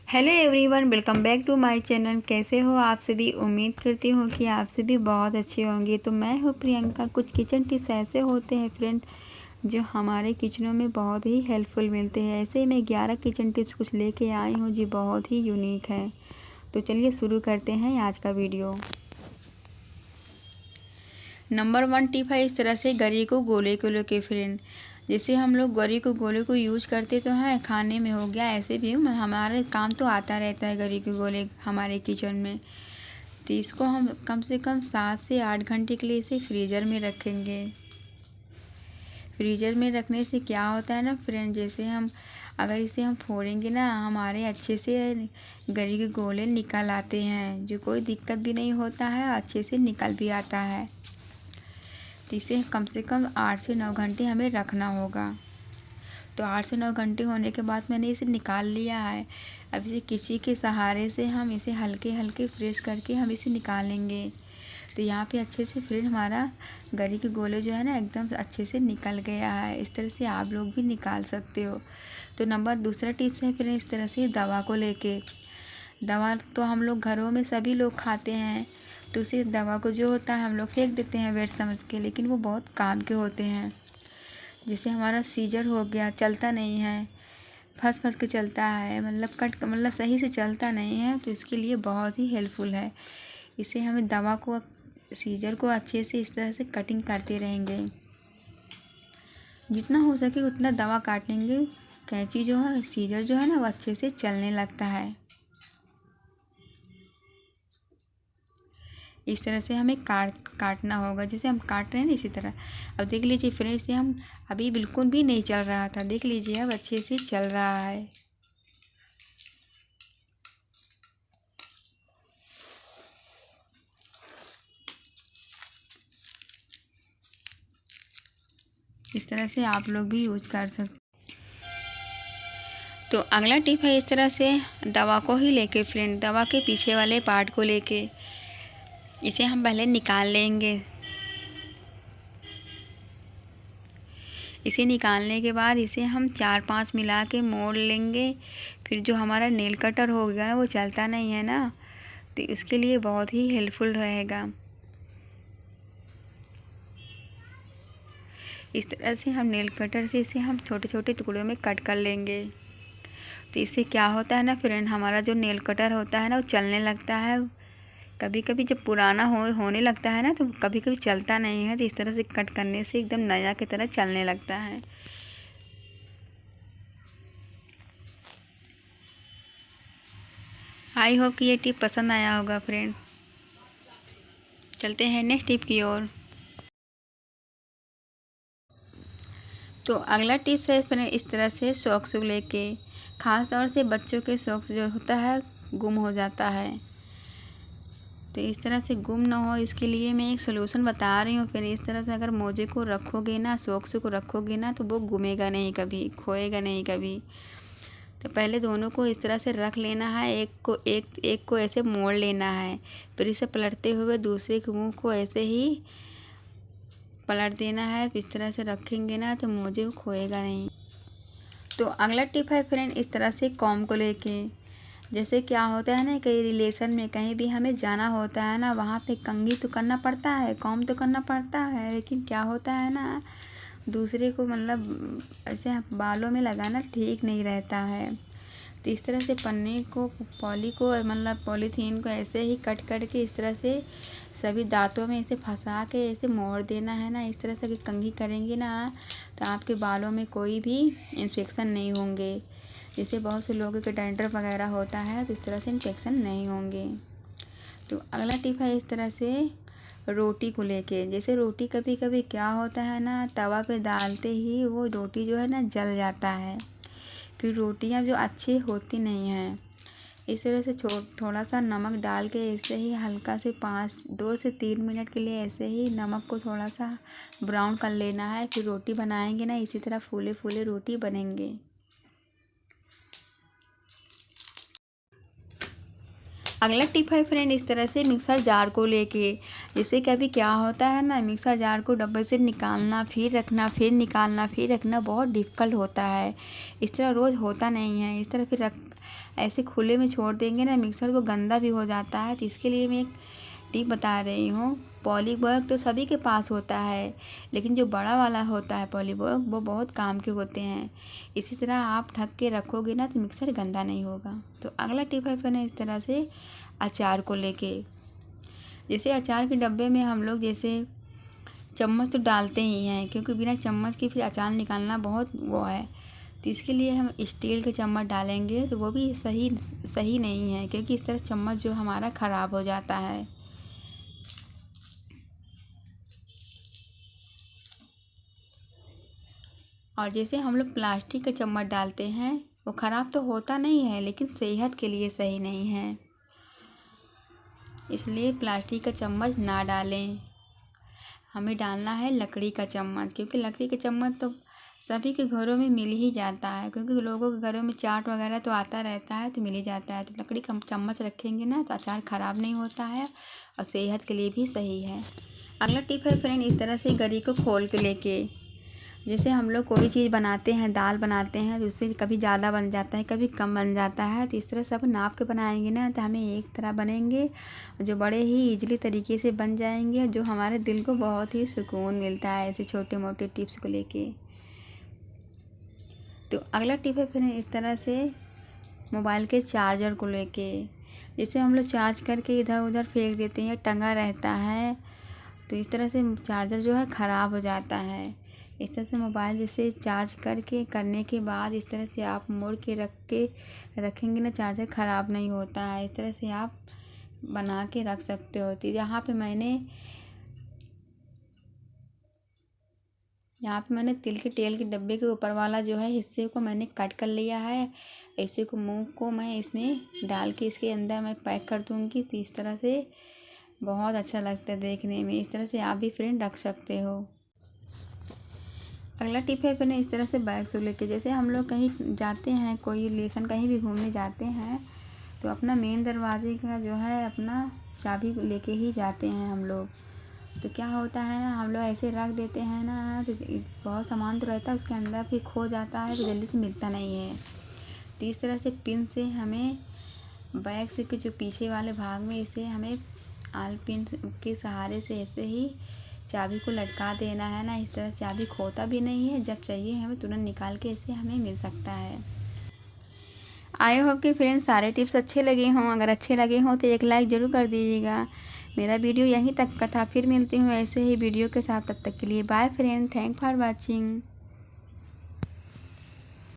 Hello everyone, welcome back to my channel. कैसे हो आप सभी? उम्मीद करती हूँ कि आप सभी बहुत अच्छे होंगे। तो मैं हूँ प्रियंका। कुछ किचन टिप्स ऐसे होते हैं फ्रेंड जो हमारे किचनों में बहुत ही हेल्पफुल मिलते हैं। ऐसे ही मैं 11 किचन टिप्स कुछ लेके आई हूँ जो बहुत ही यूनिक है। तो चलिए शुरू करते हैं आज का वीडियो। नंबर 1 टिप है, इस तरह से गरी को गोले को लेके फ्रेंड। जैसे हम लोग गरी को गोले को यूज करते तो हैं, खाने में हो गया, ऐसे भी हमारे काम तो आता रहता है गरी के गोले हमारे किचन में। तो इसको हम कम से कम 7 से 8 घंटे के लिए इसे फ्रीज़र में रखेंगे। फ्रीज़र में रखने से क्या होता है ना फ्रेंड, जैसे हम अगर इसे हम फोड़ेंगे ना, हमारे अच्छे से गरी के गोले निकल आते हैं, जो कोई दिक्कत भी नहीं होता है, अच्छे से निकल भी आता है। तो इसे कम से कम 8 से 9 घंटे हमें रखना होगा। तो 8 से 9 घंटे होने के बाद मैंने इसे निकाल लिया है। अब इसे किसी के सहारे से हम इसे हल्के हल्के प्रेस करके हम इसे निकालेंगे। तो यहाँ पे अच्छे से फ्रेंड हमारा गरी के गोले जो है ना एकदम अच्छे से निकल गया है। इस तरह से आप लोग भी निकाल सकते हो। तो दूसरा टिप्स है फ्रेंड, इस तरह से दवा को लेके। दवा तो हम लोग घरों में सभी लोग खाते हैं, तो उसी दवा को जो होता है हम लोग फेंक देते हैं वेस्ट समझ के, लेकिन वो बहुत काम के होते हैं। जैसे हमारा सीजर हो गया, चलता नहीं है, फंस फंस के चलता है, मतलब सही से चलता नहीं है, तो इसके लिए बहुत ही हेल्पफुल है। इसे हमें दवा को, सीजर को अच्छे से इस तरह से कटिंग करते रहेंगे। जितना हो सके उतना दवा काटेंगे। कैंची जो है, सीजर जो है ना, वो अच्छे से चलने लगता है। इस तरह से हमें काटना होगा, जैसे हम काट रहे हैं ना इसी तरह। अब देख लीजिए फ्रेंड, इसे हम अभी बिल्कुल भी नहीं चल रहा था, देख लीजिए अब अच्छे से चल रहा है। इस तरह से आप लोग भी यूज कर सकते। तो अगला टिप है, इस तरह से दवा को ही लेके फ्रेंड, दवा के पीछे वाले पार्ट को लेके इसे हम पहले निकाल लेंगे। इसे निकालने के बाद इसे हम 4-5 मिला के मोड़ लेंगे। फिर जो हमारा नेल कटर हो गया ना, वो चलता नहीं है ना, तो इसके लिए बहुत ही हेल्पफुल रहेगा। इस तरह से हम नेल कटर से इसे हम छोटे छोटे टुकड़ों में कट कर लेंगे। तो इससे क्या होता है ना फ्रेंड, हमारा जो नेल कटर होता है ना, वो चलने लगता है। कभी कभी जब पुराना होने लगता है ना, तो कभी कभी चलता नहीं है, तो इस तरह से कट करने से एकदम नया की तरह चलने लगता है। आई होप कि ये टिप पसंद आया होगा फ्रेंड। चलते हैं नेक्स्ट टिप की ओर। तो अगला टिप्स है फ्रेंड, इस तरह से सॉक्स को लेके, ख़ास तौर से बच्चों के सॉक्स जो होता है गुम हो जाता है। तो इस तरह से गुम ना हो, इसके लिए मैं एक सलूशन बता रही हूँ। फिर इस तरह से अगर मोजे को रखोगे ना, सॉक्स को रखोगे ना, तो वो गुमेगा नहीं कभी, खोएगा नहीं कभी। तो पहले दोनों को इस तरह से रख लेना है, एक को ऐसे मोड़ लेना है, फिर इसे पलटते हुए दूसरे के मुंह को ऐसे ही पलट देना है। इस तरह से रखेंगे ना तो मोजे खोएगा नहीं। तो अगला टिप है फ्रेंड, इस तरह से कॉम को लेके। जैसे क्या होता है ना, कई रिलेशन में कहीं भी हमें जाना होता है ना, वहाँ पे कंघी तो करना पड़ता है, कॉम तो करना पड़ता है, लेकिन क्या होता है ना, दूसरे को मतलब ऐसे बालों में लगाना ठीक नहीं रहता है। तो इस तरह से पन्ने को, पॉलीथीन को ऐसे ही कट करके इस तरह से सभी दांतों में ऐसे फंसा के ऐसे मोड़ देना है ना। इस तरह से कंघी करेंगे ना, तो आपके बालों में कोई भी इन्फेक्शन नहीं होंगे। जैसे बहुत से लोगों के डैंड्रफ वगैरह होता है, तो इस तरह से इन्फेक्शन नहीं होंगे। तो अगला टिप है, इस तरह से रोटी को लेके। जैसे रोटी कभी कभी क्या होता है ना, तवा पे डालते ही वो रोटी जो है ना जल जाता है, फिर रोटियां जो अच्छी होती नहीं हैं। इस तरह से थोड़ा सा नमक डाल के ऐसे ही हल्का से 2 से 3 मिनट के लिए ऐसे ही नमक को थोड़ा सा ब्राउन कर लेना है। फिर रोटी बनाएंगे ना, इसी तरह फूले फूले रोटी बनेंगे। अगला टिप है फ्रेंड, इस तरह से मिक्सर जार को लेके। जैसे कभी क्या होता है ना, मिक्सर जार को डब्बे से निकालना, फिर रखना, फिर निकालना, फिर रखना बहुत डिफ़िकल्ट होता है। इस तरह रोज़ होता नहीं है। इस तरह फिर ऐसे खुले में छोड़ देंगे ना मिक्सर, वो गंदा भी हो जाता है। तो इसके लिए मैं एक टिप बता रही हूँ। पॉली बैग तो सभी के पास होता है, लेकिन जो बड़ा वाला होता है पॉली बैग, वो बहुत काम के होते हैं। इसी तरह आप ढक के रखोगे ना तो मिक्सर गंदा नहीं होगा। तो अगला टिप है फिर इस तरह से अचार को लेके। जैसे अचार के डब्बे में हम लोग जैसे चम्मच तो डालते ही हैं, क्योंकि बिना चम्मच के फिर अचार निकालना बहुत वो है। तो इसके लिए हम स्टील के चम्मच डालेंगे तो वो भी सही नहीं है, क्योंकि इस तरह चम्मच जो हमारा ख़राब हो जाता है। और जैसे हम लोग प्लास्टिक का चम्मच डालते हैं, वो ख़राब तो होता नहीं है, लेकिन सेहत के लिए सही नहीं है। इसलिए प्लास्टिक का चम्मच ना डालें। हमें डालना है लकड़ी का चम्मच, क्योंकि लकड़ी का चम्मच तो सभी के घरों में मिल ही जाता है, क्योंकि लोगों के घरों में चाट वगैरह तो आता रहता है, तो मिल ही जाता है। तो लकड़ी का चम्मच रखेंगे ना तो अचार ख़राब नहीं होता है और सेहत के लिए भी सही है। अगला टिप है फ्रेंड इस तरह से गरी को खोल के लेके। जैसे हम लोग कोई चीज़ बनाते हैं, दाल बनाते हैं, तो उससे कभी ज़्यादा बन जाता है, कभी कम बन जाता है। तो इस तरह सब नाप के बनाएंगे ना तो हमें एक तरह बनेंगे, जो बड़े ही ईजिली तरीके से बन जाएंगे, जो हमारे दिल को बहुत ही सुकून मिलता है ऐसे छोटे मोटे टिप्स को लेके। तो अगला टिप है फिर इस तरह से मोबाइल के चार्जर को लेके। जैसे हम लोग चार्ज करके इधर उधर फेंक देते हैं, टंगा रहता है, तो इस तरह से चार्जर जो है ख़राब हो जाता है। इस तरह से मोबाइल जैसे चार्ज करने के बाद इस तरह से आप मोड़ के रखेंगे ना, चार्जर ख़राब नहीं होता है। इस तरह से आप बना के रख सकते हो। तो यहाँ पे मैंने तिल के तेल के डब्बे के ऊपर वाला जो है हिस्से को मैंने कट कर लिया है। ऐसे को मुंह को मैं इसमें डाल के इसके अंदर मैं पैक कर दूँगी। तो इस तरह से बहुत अच्छा लगता है देखने में। इस तरह से आप भी फ्रेंड रख सकते हो। अगला टिप है फिर इस तरह से बैग से लेके। जैसे हम लोग कहीं जाते हैं, कोई रिलेशन कहीं भी घूमने जाते हैं, तो अपना मेन दरवाजे का जो है अपना चाबी लेके ही जाते हैं हम लोग। तो क्या होता है ना, हम लोग ऐसे रख देते हैं ना, तो बहुत सामान तो रहता है उसके अंदर, फिर खो जाता है तो जल्दी से मिलता नहीं है। तो इस तरह से पिन से हमें बैग से के जो पीछे वाले भाग में इसे हमें आल पिन के सहारे से ऐसे ही चाबी को लटका देना है ना। इस तरह चाबी खोता भी नहीं है, जब चाहिए हमें तुरंत निकाल के इसे हमें मिल सकता है। आई होप कि फ्रेंड्स सारे टिप्स अच्छे लगे हों। अगर अच्छे लगे हों तो एक लाइक ज़रूर कर दीजिएगा। मेरा वीडियो यहीं तक का था, फिर मिलती हूँ ऐसे ही वीडियो के साथ। तब तक के लिए bye friend, thank for watching.